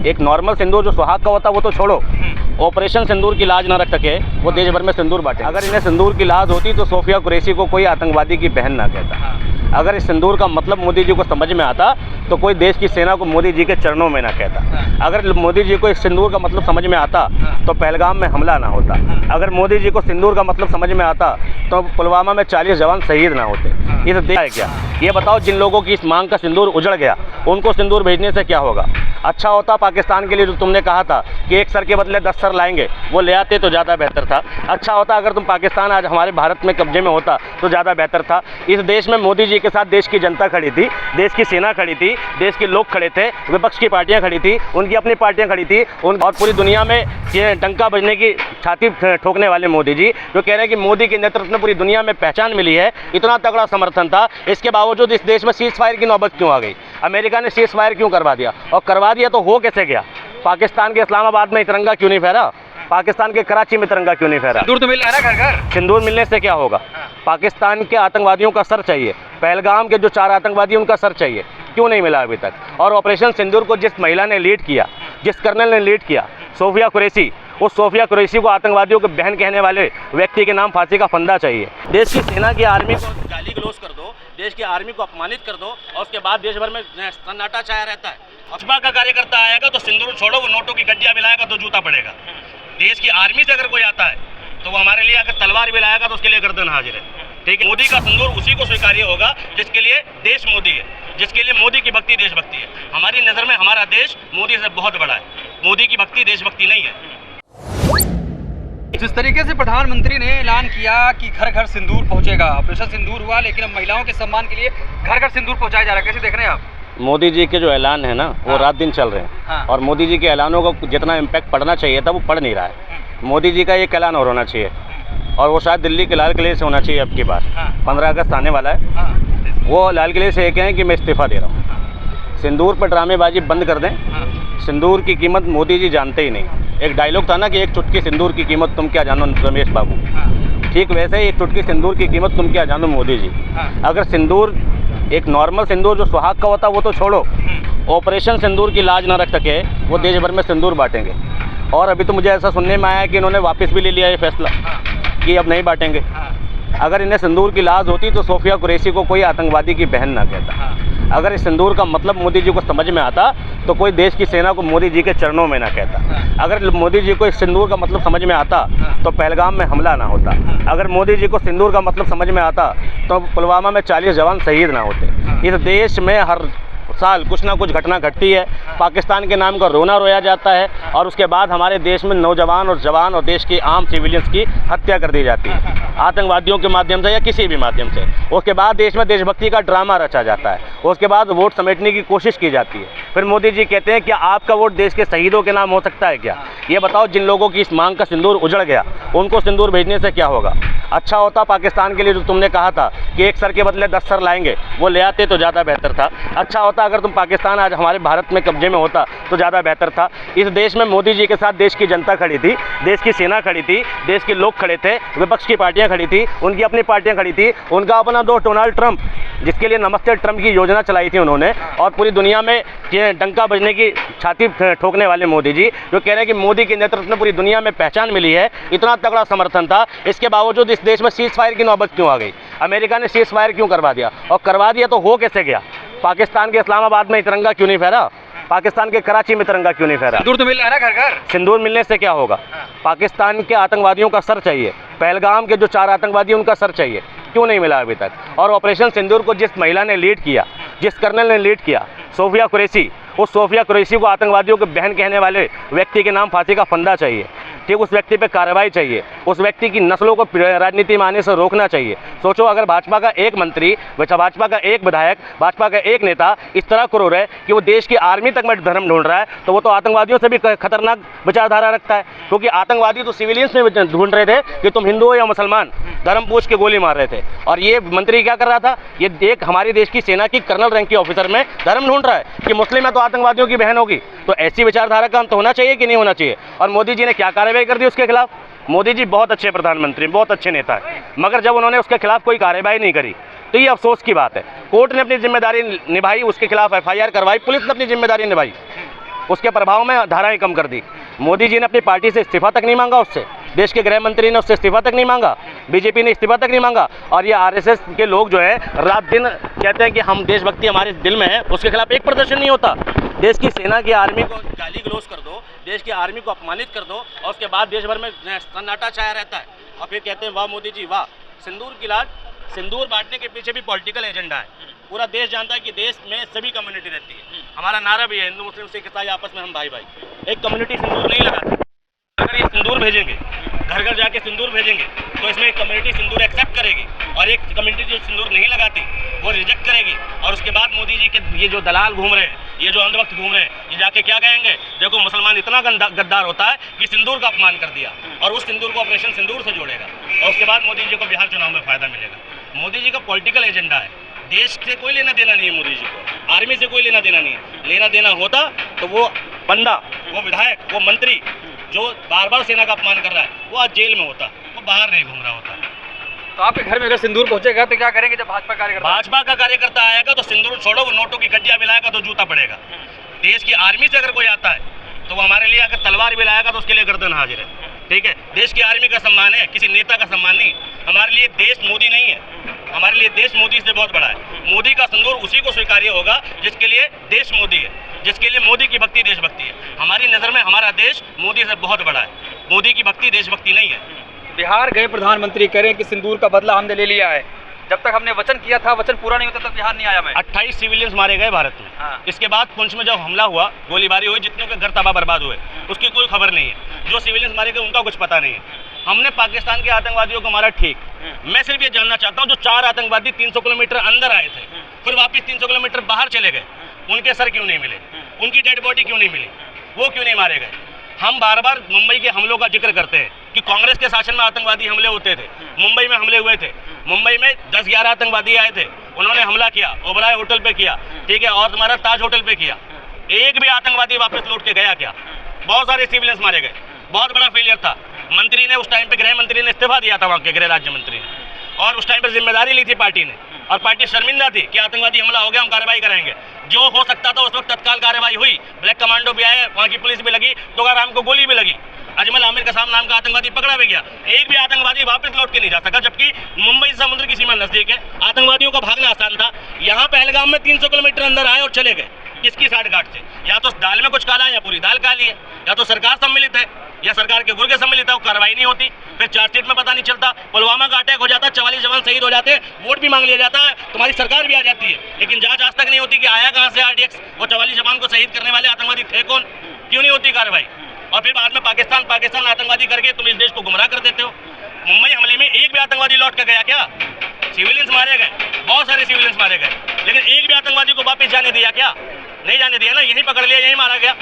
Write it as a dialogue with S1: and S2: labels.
S1: एक नॉर्मल सिंदूर जो सुहाग का होता है वो तो छोड़ो, ऑपरेशन सिंदूर की लाज ना रख सके वो देश भर में सिंदूर बांटे। अगर इन्हें सिंदूर की लाज होती तो सोफिया कुरैशी को कोई आतंकवादी की बहन ना कहता। अगर इस सिंदूर का मतलब मोदी जी को समझ में आता तो कोई देश की सेना को मोदी जी के चरणों में ना कहता। अगर मोदी जी को इस सिंदूर का मतलब समझ में आता तो पहलगाम में हमला ना होता। अगर मोदी जी को सिंदूर का मतलब समझ में आता तो पुलवामा में 40 जवान शहीद ना होते। इसे देश है क्या? ये बताओ, जिन लोगों की इस मांग का सिंदूर उजड़ गया उनको सिंदूर भेजने से क्या होगा? अच्छा होता पाकिस्तान के लिए जो तुमने कहा था कि एक सर के बदले 10 सर लाएंगे, वो ले आते तो ज़्यादा बेहतर था। अच्छा होता अगर तुम पाकिस्तान आज हमारे भारत में कब्जे में होता तो ज़्यादा बेहतर था। इस देश में मोदी जी के साथ देश की जनता खड़ी थी, देश की सेना खड़ी थी, देश के लोग खड़े थे, विपक्ष की पार्टियां खड़ी थी, उनकी अपनी पार्टियां खड़ी थी, और पूरी दुनिया में ये डंका बजने की छाती ठोकने वाले मोदी जी जो कह रहे हैं कि मोदी के नेतृत्व में पूरी दुनिया में पहचान मिली है, इतना तगड़ा समर्थन था, इसके बावजूद इस देश में सीज फायर की नौबत क्यों आ गई? अमेरिका ने सीज फायर क्यों करवा दिया? और करवा दिया तो हो कैसे गया? पाकिस्तान के इस्लामाबाद में तिरंगा क्यों नहीं फहरा? पाकिस्तान के कराची में तिरंगा क्यों नहीं फहरा?
S2: सिंदूर तो मिल रहा है घर घर।
S1: सिंदूर मिलने से क्या होगा? पाकिस्तान के आतंकवादियों का सर चाहिए, पहलगाम के जो 4 आतंकवादी उनका सर चाहिए, क्यों नहीं मिला अभी तक? और ऑपरेशन सिंदूर को जिस महिला ने लीड किया, जिस कर्नल ने लीड किया, सोफिया कुरैशी, उस सोफिया कुरैशी को आतंकवादियों के बहन कहने वाले व्यक्ति के नाम फांसी का फंदा चाहिए। देश की सेना की आर्मी को गाली गलौज कर दो, देश की आर्मी को अपमानित कर दो और उसके बाद देश भर में सन्नाटा छाया रहता है। भाजपा का कार्यकर्ता आएगा तो सिंदूर छोड़ो, वो नोटों की गड्डियां भी लाएगा तो जूता पड़ेगा। देश की आर्मी से अगर कोई आता है तो वो हमारे लिए अगर तलवार भी लाएगा तो उसके लिए गर्दन हाजिर है। ठीक है, मोदी का सिंदूर उसी को स्वीकार्य होगा जिसके लिए देश मोदी है, जिसके लिए मोदी की भक्ति देशभक्ति है। हमारी नज़र में हमारा देश मोदी से बहुत बड़ा है, मोदी की भक्ति देशभक्ति नहीं है।
S2: जिस तरीके से प्रधानमंत्री ने ऐलान किया कि घर घर सिंदूर पहुंचेगा, ऑपरेशन सिंदूर हुआ, लेकिन अब महिलाओं के सम्मान के लिए घर घर सिंदूर पहुंचाया जा रहा है, कैसे देख रहे हैं आप?
S1: मोदी जी के जो ऐलान है ना वो रात दिन चल रहे हैं और मोदी जी के ऐलानों का जितना इम्पैक्ट पड़ना चाहिए था वो पड़ नहीं रहा है। मोदी जी का एक ऐलान और होना चाहिए और वो शायद दिल्ली के लाल किले से होना चाहिए। अब की बार 15 अगस्त आने वाला है, वो लाल किले से एक है कि मैं इस्तीफा दे रहा हूँ। सिंदूर पर ड्रामेबाजी बंद कर दें। सिंदूर की कीमत मोदी जी जानते ही नहीं। एक डायलॉग था ना कि एक चुटकी सिंदूर की कीमत तुम क्या जानो रमेश बाबू, ठीक वैसे ही एक चुटकी सिंदूर की कीमत तुम क्या जानो मोदी जी। अगर सिंदूर एक नॉर्मल सिंदूर जो सुहाग का होता है वो तो छोड़ो, ऑपरेशन सिंदूर की लाज ना रख सके वो देश भर में सिंदूर बांटेंगे। और अभी तो मुझे ऐसा सुनने में आया है कि इन्होंने वापस भी ले लिया ये फैसला कि अब नहीं बांटेंगे। अगर इन्हें सिंदूर की लाज होती तो सोफिया कुरैशी को कोई आतंकवादी की बहन ना कहता। अगर इस सिंदूर का मतलब मोदी जी को समझ में आता तो कोई देश की सेना को मोदी जी के चरणों में ना कहता। अगर मोदी जी को इस सिंदूर का मतलब समझ में आता तो पहलगाम में हमला ना होता। अगर मोदी जी को सिंदूर का मतलब समझ में आता तो पुलवामा में 40 जवान शहीद ना होते। इस देश में हर साल कुछ ना कुछ घटना घटती है, पाकिस्तान के नाम का रोना रोया जाता है और उसके बाद हमारे देश में नौजवान और जवान और देश के आम सिविलियंस की हत्या कर दी जाती है आतंकवादियों के माध्यम से या किसी भी माध्यम से। उसके बाद देश में देशभक्ति का ड्रामा रचा जाता है, उसके बाद वोट समेटने की कोशिश की जाती है। फिर मोदी जी कहते हैं कि आपका वोट देश के शहीदों के नाम हो सकता है क्या? ये बताओ, जिन लोगों की इस मांग का सिंदूर उजड़ गया उनको सिंदूर भेजने से क्या होगा? अच्छा होता पाकिस्तान के लिए जो तुमने कहा था कि एक सर के बदले 10 सर लाएंगे, वो ले आते तो ज़्यादा बेहतर था। अच्छा होता अगर तुम पाकिस्तान आज हमारे भारत में कब्जे में होता तो ज़्यादा बेहतर था। इस देश में मोदी जी के साथ देश की जनता खड़ी थी, देश की सेना खड़ी थी, देश के लोग खड़े थे, विपक्ष की पार्टियां खड़ी थी, उनकी अपनी पार्टियां खड़ी थी, उनका अपना दोस्त डोनाल्ड ट्रंप जिसके लिए नमस्ते ट्रंप की योजना चलाई थी उन्होंने, और पूरी दुनिया में डंका बजने की छाती ठोकने वाले मोदी जी जो कह रहे हैं कि मोदी के नेतृत्व में पूरी दुनिया में पहचान मिली है, इतना तगड़ा समर्थन था, इसके बावजूद इस देश में सीज फायर की नौबत क्यों आ गई? अमेरिका ने सीज फायर क्यों करवा दिया? और करवा दिया तो हो कैसे गया? पाकिस्तान के इस्लामाबाद में तिरंगा क्यों नहीं फहरा? पाकिस्तान के कराची में तिरंगा क्यों नहीं फहरा?
S2: सिंदूर तो मिल रहा है घर घर।
S1: सिंदूर मिलने से क्या होगा? पाकिस्तान के आतंकवादियों का सर चाहिए, पहलगाम के जो 4 आतंकवादी उनका सर चाहिए, क्यों नहीं मिला अभी तक? और ऑपरेशन सिंदूर को जिस महिला ने लीड किया, जिस कर्नल ने लीड किया, सोफिया कुरैशी, उस सोफिया कुरैशी को आतंकवादियों के बहन कहने वाले व्यक्ति के नाम फांसी का फंदा चाहिए। ठीक, उस व्यक्ति पे कार्रवाई चाहिए, उस व्यक्ति की नस्लों को राजनीति में आने से रोकना चाहिए। सोचो अगर भाजपा का एक मंत्री, भाजपा का एक विधायक, भाजपा का एक नेता इस तरह क्रूर है कि वो देश की आर्मी तक में धर्म ढूंढ रहा है, तो वो तो आतंकवादियों से भी खतरनाक विचारधारा रखता है। क्योंकि आतंकवादी तो सिविलियंस में ढूंढ रहे थे कि तुम हिंदू हो या मुसलमान, धर्म पूछ के गोली मार रहे थे। और ये मंत्री क्या कर रहा था? ये एक हमारी देश की सेना की कर्नल रैंक की ऑफिसर में धर्म ढूंढ रहा है कि मुस्लिम है तो आतंकवादियों की बहन होगी। तो ऐसी विचारधारा का अंत होना चाहिए कि नहीं होना चाहिए? और मोदी जी ने क्या कार्रवाई कर दी उसके खिलाफ? मोदी जी बहुत अच्छे प्रधानमंत्री, बहुत अच्छे नेता है, मगर जब उन्होंने उसके खिलाफ कोई कार्रवाई नहीं करी तो ये अफसोस की बात है। कोर्ट ने अपनी जिम्मेदारी निभाई, उसके खिलाफ FIR करवाई, पुलिस ने अपनी जिम्मेदारी निभाई, उसके प्रभाव में धाराएं कम कर दी। मोदी जी ने अपनी पार्टी से इस्तीफा तक नहीं मांगा, उससे देश के गृह मंत्री ने उससे इस्तीफा तक नहीं मांगा, बीजेपी ने इस्तीफा तक नहीं मांगा। और ये आरएसएस के लोग जो है रात दिन कहते हैं कि हम देशभक्ति हमारे दिल में है, उसके खिलाफ एक प्रदर्शन नहीं होता। देश की सेना की आर्मी को गाली गलौज कर दो, देश की आर्मी को अपमानित कर दो और उसके बाद देश भर में सन्नाटा छाया रहता है और फिर कहते हैं वाह मोदी जी वाह। सिंदूर की लाज, सिंदूर बांटने के पीछे भी पॉलिटिकल एजेंडा है। पूरा देश जानता है कि देश में सभी कम्युनिटी रहती है। हमारा नारा भी है हिंदू मुस्लिम सिख ईसाई आपस में हम भाई भाई। एक कम्युनिटी सिंदूर नहीं लगाती। अगर ये सिंदूर भेजेंगे, घर घर जाके सिंदूर भेजेंगे, तो इसमें एक कम्युनिटी सिंदूर एक्सेप्ट करेगी और एक कम्युनिटी जो सिंदूर नहीं लगाती वो रिजेक्ट करेगी। और उसके बाद मोदी जी के ये जो दलाल घूम रहे हैं, ये जो अंधभक्त घूम रहे हैं, ये जाके क्या कहेंगे, देखो मुसलमान इतना गद्दार होता है कि सिंदूर का अपमान कर दिया, और उस सिंदूर को ऑपरेशन सिंदूर से जोड़ेगा और उसके बाद मोदी जी को बिहार चुनाव में फायदा मिलेगा। मोदी जी का पॉलिटिकल एजेंडा है। देश से कोई लेना देना नहीं है मोदी जी को, आर्मी से कोई लेना देना नहीं है। लेना देना होता तो वो बंदा, वो विधायक, वो मंत्री जो बार बार सेना का अपमान कर रहा है वो आज जेल में होता, वो बाहर नहीं घूम रहा होता।
S2: तो आपके घर में अगर सिंदूर पहुंचेगा तो क्या करेंगे? जब भाजपा
S1: का कार्यकर्ता आएगा तो सिंदूर छोड़ो, वो नोटों की गड्डियां भी लाएगा तो जूता पड़ेगा। देश की आर्मी से अगर कोई आता है तो वो हमारे लिए अगर तलवार भी लाएगा तो उसके लिए गर्दन हाजिर है। ठीक है, देश की आर्मी का सम्मान है, किसी नेता का सम्मान नहीं। हमारे लिए देश मोदी नहीं है, हमारे लिए देश मोदी से बहुत बड़ा है। मोदी का सिंदूर उसी को स्वीकार्य होगा जिसके लिए देश मोदी है, जिसके लिए मोदी की भक्ति देशभक्ति है। हमारी नज़र में हमारा देश मोदी से बहुत बड़ा है, मोदी की भक्ति देशभक्ति नहीं है।
S2: बिहार गए प्रधानमंत्री कह रहे हैं कि सिंदूर का बदला हमने ले लिया है। जब तक हमने वचन किया था, वचन पूरा नहीं होता तक बिहार नहीं आया मैं।
S1: 28 सिविलियंस मारे गए भारत में।
S2: हाँ।
S1: इसके बाद पुंछ में जब हमला हुआ, गोलीबारी हुई, जितनों के घर तबाह बर्बाद हुए, उसकी कोई खबर नहीं है। जो सिविलियंस मारे गए उनका कुछ पता नहीं है। हमने पाकिस्तान के आतंकवादियों को मारा, ठीक। मैं सिर्फ ये जानना चाहता हूँ, जो 4 आतंकवादी 300 किलोमीटर अंदर आए थे, फिर वापिस 300 किलोमीटर बाहर चले गए, उनके सर क्यों नहीं मिले? उनकी डेड बॉडी क्यों नहीं मिली? वो क्यों नहीं मारे गए? हम बार बार मुंबई के हमलों का जिक्र करते हैं कि कांग्रेस के शासन में आतंकवादी हमले होते थे। मुंबई में हमले हुए थे, मुंबई में 10-11 आतंकवादी आए थे, उन्होंने हमला किया, ओबराय होटल पे किया, ठीक है, और तुम्हारा ताज होटल पे किया। एक भी आतंकवादी वापस लौट के गया क्या? बहुत सारे सिविलियंस मारे गए, बहुत बड़ा फेलियर था। मंत्री ने उस टाइम पे, गृह मंत्री ने इस्तीफा दिया था, वहाँ के गृह राज्य मंत्री ने, और उस टाइम पर जिम्मेदारी ली थी पार्टी ने, और पार्टी शर्मिंदा थी कि आतंकवादी हमला हो गया, हम कार्रवाई कराएंगे। जो हो सकता था उस वक्त तत्काल कार्रवाई हुई, ब्लैक कमांडो भी आए, वहाँ की पुलिस भी लगी, तोगाराम को गोली भी लगी, अजमल आमिर कसाम नाम का आतंकवादी पकड़ा भी गया। एक भी आतंकवादी वापस लौट के नहीं जा सका, जबकि मुंबई से समुद्र की सीमा नजदीक है, आतंकवादियों का भागना आसान था। यहाँ पहलगाम में 300 किलोमीटर अंदर आए और चले गए, किसकी साठगांठ से? या तो दाल में कुछ काला है या पूरी दाल काली है, या तो सरकार सम्मिलित है या सरकार के गुर्गे सम्मिलित है, वो कार्रवाई नहीं होती। फिर चार्जशीट में पता नहीं चलता, पुलवामा का अटैक हो जाता है, 44 जवान शहीद हो जाते हैं, वोट भी मांग लिया जाता है, तुम्हारी सरकार भी आ जाती है, लेकिन जांच आज तक नहीं होती कि आया कहाँ से आरडीएक्स, वो 44 जवान को शहीद करने वाले आतंकवादी थे कौन? क्यों नहीं होती कार्रवाई? और फिर बाद में पाकिस्तान आतंकवादी करके तुम इस देश को गुमराह कर देते हो। मुंबई हमले में एक भी आतंकवादी लौट कर गया क्या? सिविलियंस मारे गए, बहुत सारे सिविलियंस मारे गए, लेकिन एक भी आतंकवादी को वापस जाने दिया क्या? नहीं जाने दिया ना, यहीं पकड़ लिया, यहीं मारा गया।